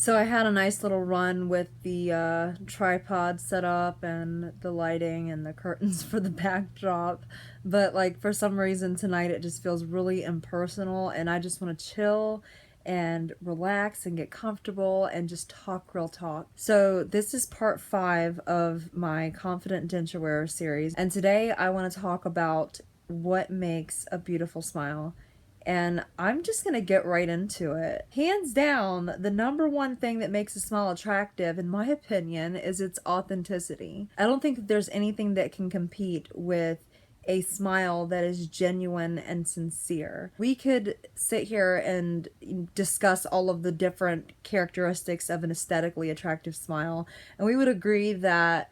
So I had a nice little run with the tripod set up and the lighting and the curtains for the backdrop. But like for some reason tonight it just feels really impersonal and I just want to chill and relax and get comfortable and just talk real talk. So this is part 5 of my Confident Denture Wearers series. And today I want to talk about what makes a beautiful smile. And I'm just going to get right into it. Hands down, the number one thing that makes a smile attractive, in my opinion, is its authenticity. I don't think that there's anything that can compete with a smile that is genuine and sincere. We could sit here and discuss all of the different characteristics of an aesthetically attractive smile, and we would agree that,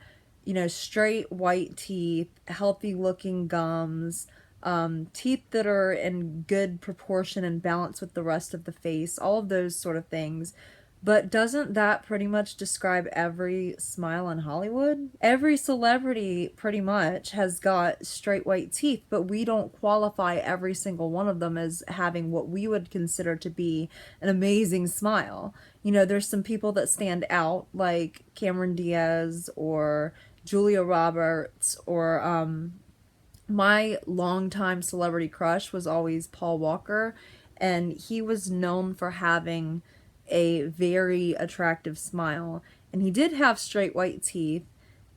straight white teeth, healthy looking gums, teeth that are in good proportion and balance with the rest of the face, all of those sort of things. But doesn't that pretty much describe every smile in Hollywood? Every celebrity pretty much has got straight white teeth, but we don't qualify every single one of them as having what we would consider to be an amazing smile. There's some people that stand out, like Cameron Diaz or Julia Roberts, or my longtime celebrity crush was always Paul Walker, and he was known for having a very attractive smile. And he did have straight white teeth,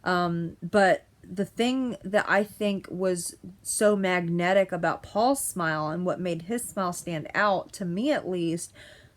but the thing that I think was so magnetic about Paul's smile and what made his smile stand out, to me at least,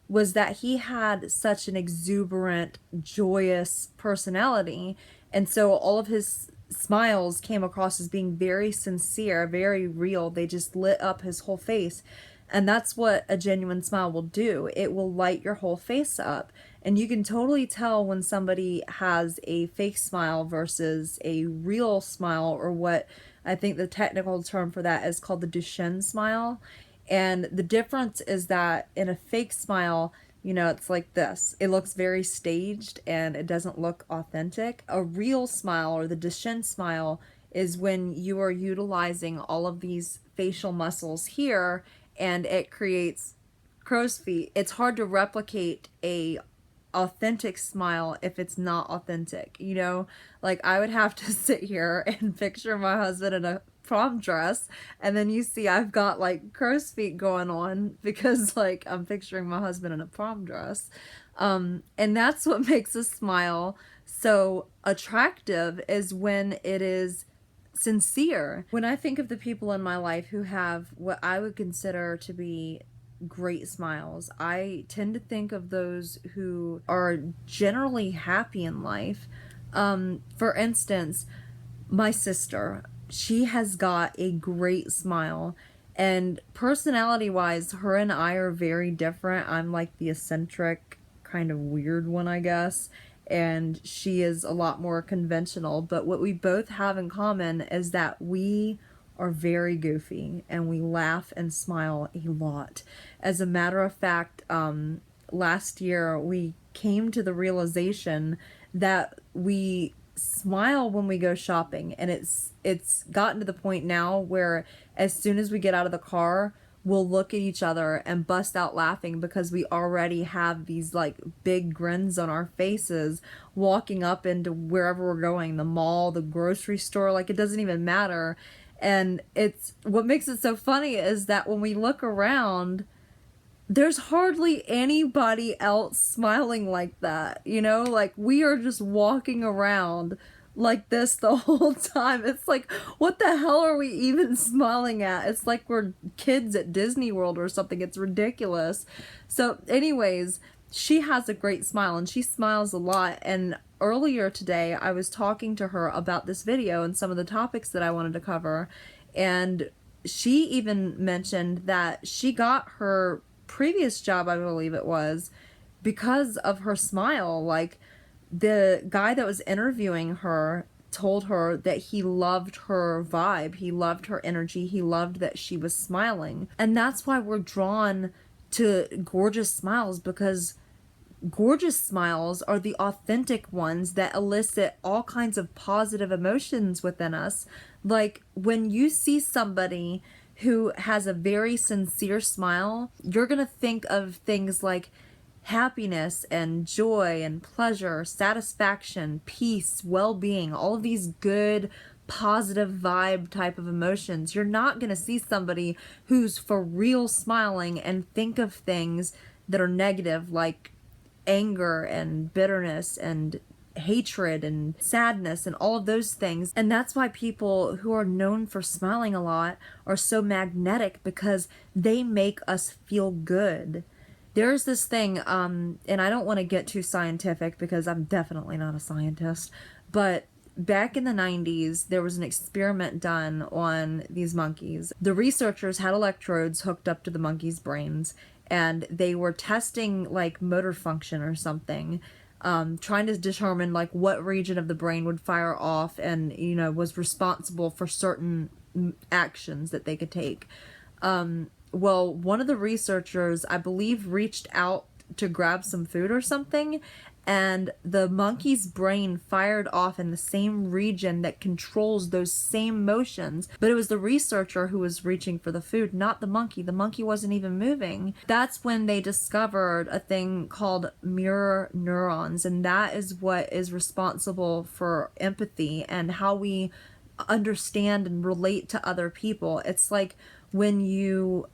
was that he had such an exuberant, joyous personality. And so all of his smiles came across as being very sincere, very real. They just lit up his whole face. And that's what a genuine smile will do. It will light your whole face up. And you can totally tell when somebody has a fake smile versus a real smile, or what I think the technical term for that is called the Duchenne smile. And the difference is that in a fake smile, it's like this. It looks very staged and it doesn't look authentic. A real smile, or the Duchenne smile, is when you are utilizing all of these facial muscles here and it creates crow's feet. It's hard to replicate a authentic smile if it's not authentic. Like I would have to sit here and picture my husband in a prom dress, and then you see I've got like crow's feet going on because like I'm picturing my husband in a prom dress. And that's what makes a smile so attractive, is when it is sincere. When I think of the people in my life who have what I would consider to be great smiles, I tend to think of those who are generally happy in life. For instance, my sister, she has got a great smile, and personality wise, her and I are very different. I'm like the eccentric kind of weird one, I guess, and she is a lot more conventional. But what we both have in common is that we are very goofy and we laugh and smile a lot. As a matter of fact, last year we came to the realization that we smile when we go shopping, and it's gotten to the point now where as soon as we get out of the car, we'll look at each other and bust out laughing because we already have these like big grins on our faces walking up into wherever we're going, the mall, the grocery store, like it doesn't even matter. And it's what makes it so funny is that when we look around, there's hardly anybody else smiling like that, like we are just walking around like this the whole time. It's like, what the hell are we even smiling at? It's like we're kids at Disney World or something. It's ridiculous. So anyways, she has a great smile and she smiles a lot. And earlier today I was talking to her about this video and some of the topics that I wanted to cover, and she even mentioned that she got her previous job, I believe it was, because of her smile. Like the guy that was interviewing her told her that he loved her vibe, he loved her energy, he loved that she was smiling. And that's why we're drawn to gorgeous smiles, because gorgeous smiles are the authentic ones that elicit all kinds of positive emotions within us. Like when you see somebody who has a very sincere smile, you're gonna think of things like, happiness and joy and pleasure, satisfaction, peace, well-being, all of these good, positive vibe type of emotions. You're not going to see somebody who's for real smiling and think of things that are negative, like anger and bitterness and hatred and sadness and all of those things. And that's why people who are known for smiling a lot are so magnetic, because they make us feel good. There's this thing, and I don't want to get too scientific because I'm definitely not a scientist, but back in the 90s, there was an experiment done on these monkeys. The researchers had electrodes hooked up to the monkeys' brains, and they were testing like motor function or something, trying to determine like what region of the brain would fire off and, you know, was responsible for certain actions that they could take. Well, one of the researchers, I believe, reached out to grab some food or something, and the monkey's brain fired off in the same region that controls those same motions. But it was the researcher who was reaching for the food, not the monkey. The monkey wasn't even moving. That's when they discovered a thing called mirror neurons, and that is what is responsible for empathy and how we understand and relate to other people. It's like when you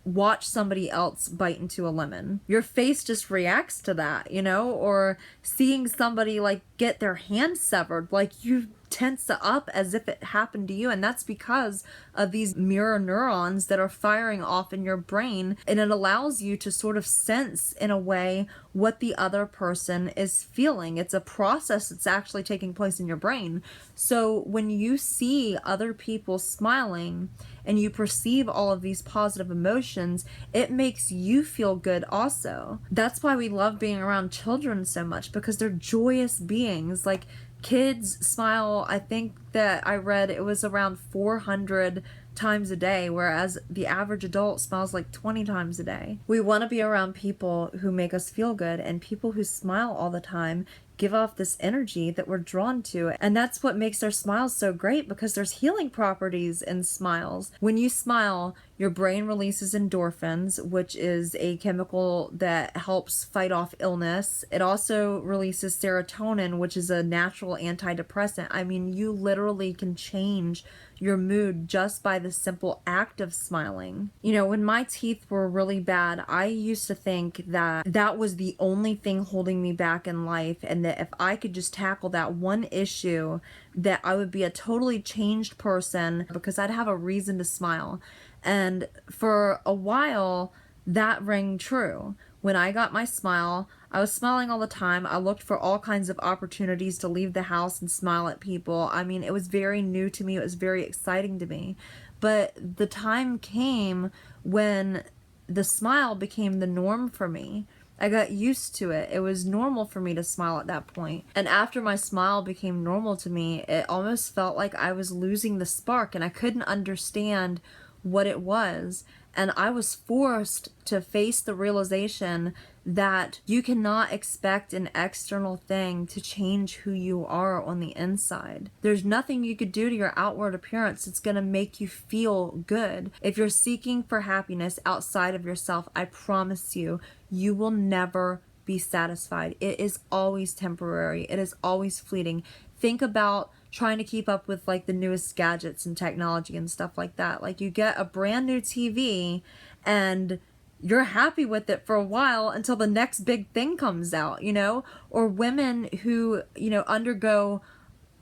watch somebody else bite into a lemon, your face just reacts to that, you know? Or seeing somebody like get their hand severed, like you tense up as if it happened to you. And that's because of these mirror neurons that are firing off in your brain, and it allows you to sort of sense in a way what the other person is feeling. It's a process that's actually taking place in your brain. So when you see other people smiling and you perceive all of these positive emotions, it makes you feel good also. That's why we love being around children so much, because they're joyous beings. Like, kids smile, I think that I read it was around 400 times a day, whereas the average adult smiles like 20 times a day. We want to be around people who make us feel good, and people who smile all the time give off this energy that we're drawn to. And that's what makes their smiles so great, because there's healing properties in smiles. When you smile, your brain releases endorphins, which is a chemical that helps fight off illness. It also releases serotonin, which is a natural antidepressant. I mean, you literally can change your mood just by the simple act of smiling. You know, when my teeth were really bad, I used to think that that was the only thing holding me back in life, and that if I could just tackle that one issue, that I would be a totally changed person, because I'd have a reason to smile. And for a while, that rang true. When I got my smile, I was smiling all the time. I looked for all kinds of opportunities to leave the house and smile at people. I mean, it was very new to me. It was very exciting to me. But the time came when the smile became the norm for me. I got used to it. It was normal for me to smile at that point. And after my smile became normal to me, it almost felt like I was losing the spark, and I couldn't understand what it was. And I was forced to face the realization that you cannot expect an external thing to change who you are on the inside. There's nothing you could do to your outward appearance that's going to make you feel good. If you're seeking for happiness outside of yourself, I promise you, you will never be satisfied. It is always temporary. It is always fleeting. Think about trying to keep up with like the newest gadgets and technology and stuff like that. Like, you get a brand new TV and you're happy with it for a while until the next big thing comes out, you know? Or women who, you know, undergo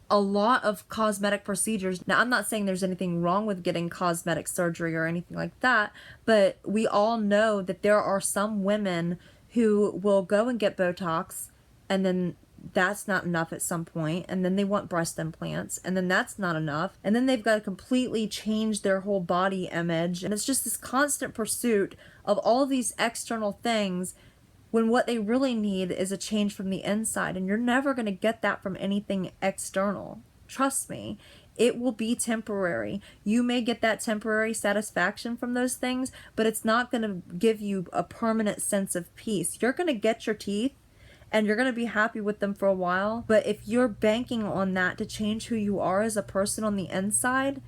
a lot of cosmetic procedures. Now, I'm not saying there's anything wrong with getting cosmetic surgery or anything like that, but we all know that there are some women who will go and get Botox, and then that's not enough at some point, and then they want breast implants, and then that's not enough, and then they've got to completely change their whole body image, and it's just this constant pursuit of all of these external things, when what they really need is a change from the inside. And you're never going to get that from anything external. Trust me, it will be temporary. You may get that temporary satisfaction from those things, but it's not going to give you a permanent sense of peace. You're going to get your teeth, and you're going to be happy with them for a while, but if you're banking on that to change who you are as a person on the inside,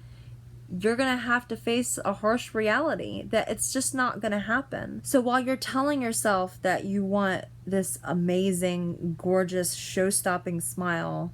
you're gonna have to face a harsh reality that it's just not gonna happen. So while you're telling yourself that you want this amazing, gorgeous, show-stopping smile,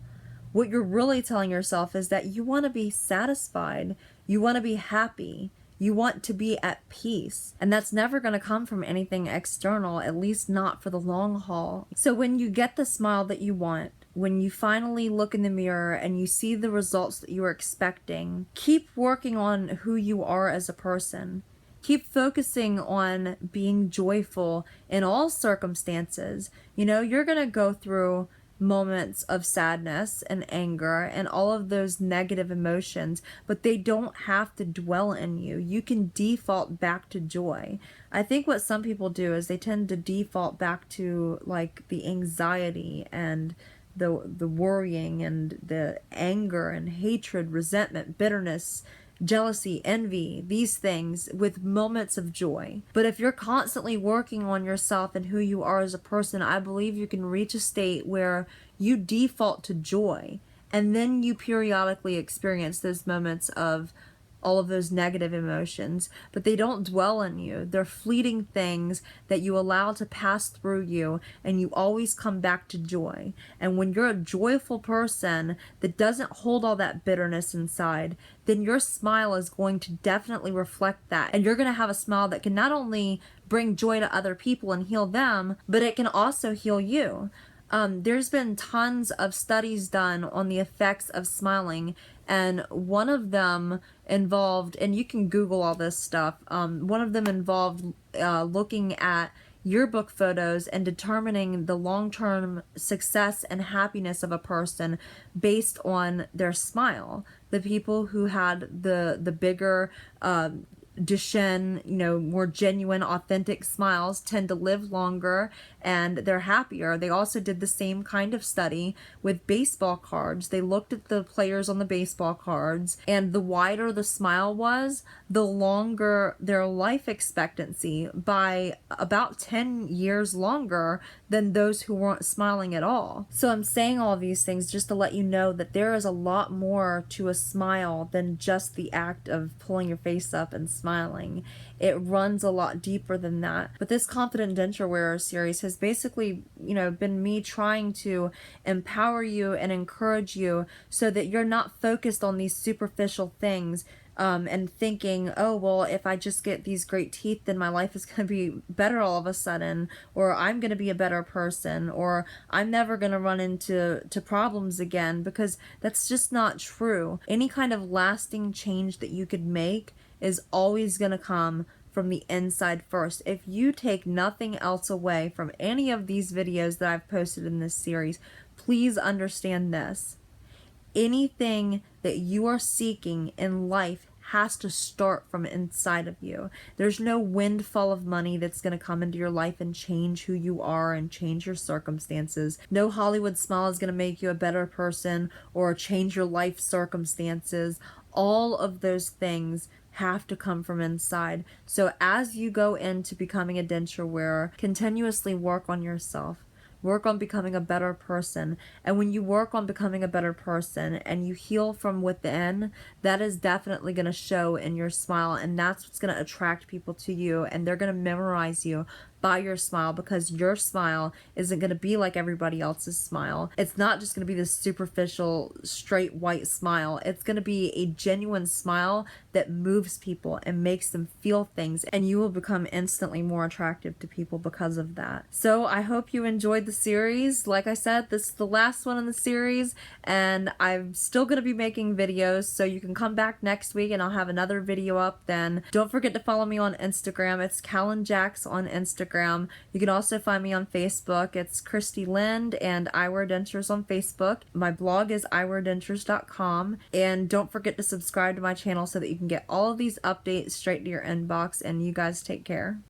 what you're really telling yourself is that you want to be satisfied, you want to be happy, you want to be at peace. And that's never going to come from anything external, at least not for the long haul. So when you get the smile that you want, when you finally look in the mirror and you see the results that you were expecting, keep working on who you are as a person. Keep focusing on being joyful in all circumstances. You know, you're going to go through moments of sadness and anger and all of those negative emotions, but they don't have to dwell in you. You can default back to joy. I think what some people do is they tend to default back to like the anxiety and the worrying and the anger and hatred, resentment, bitterness, jealousy, envy, these things with moments of joy. But if you're constantly working on yourself and who you are as a person, I believe you can reach a state where you default to joy, and then you periodically experience those moments of all of those negative emotions, but they don't dwell in you. They're fleeting things that you allow to pass through you, and you always come back to joy. And when you're a joyful person that doesn't hold all that bitterness inside, then your smile is going to definitely reflect that. And you're going to have a smile that can not only bring joy to other people and heal them, but it can also heal you. There's been tons of studies done on the effects of smiling, and one of them involved, and you can Google all this stuff, one of them involved looking at yearbook photos and determining the long-term success and happiness of a person based on their smile. The people who had the bigger Duchenne, you know, more genuine, authentic smiles tend to live longer and they're happier. They also did the same kind of study with baseball cards. They looked at the players on the baseball cards, and the wider the smile was, the longer their life expectancy, by about 10 years longer than those who weren't smiling at all. So I'm saying all these things just to let you know that there is a lot more to a smile than just the act of pulling your face up and smiling. It runs a lot deeper than that. But this Confident Denture Wearers series has basically, you know, been me trying to empower you and encourage you so that you're not focused on these superficial things and thinking, oh, well, if I just get these great teeth, then my life is going to be better all of a sudden, or I'm going to be a better person, or I'm never going to run into problems again, because that's just not true. Any kind of lasting change that you could make is always going to come from the inside first. If you take nothing else away from any of these videos that I've posted in this series, please understand this. Anything that you are seeking in life has to start from inside of you. There's no windfall of money that's going to come into your life and change who you are and change your circumstances. No Hollywood smile is going to make you a better person or change your life circumstances. All of those things have to come from inside. So as you go into becoming a denture wearer, continuously work on yourself. Work on becoming a better person. And when you work on becoming a better person and you heal from within, that is definitely going to show in your smile. And that's what's going to attract people to you. And they're going to memorize you by your smile, because your smile isn't going to be like everybody else's smile. It's not just going to be this superficial, straight white smile. It's going to be a genuine smile that moves people and makes them feel things, and you will become instantly more attractive to people because of that. So I hope you enjoyed the series. Like I said, this is the last one in the series, and I'm still going to be making videos, so you can come back next week and I'll have another video up then. Don't forget to follow me on Instagram. It's kalinjax on Instagram. You can also find me on Facebook. It's Christy Lind and I Wear Dentures on Facebook. My blog is iweardentures.com. And don't forget to subscribe to my channel so that you can get all of these updates straight to your inbox. And you guys take care.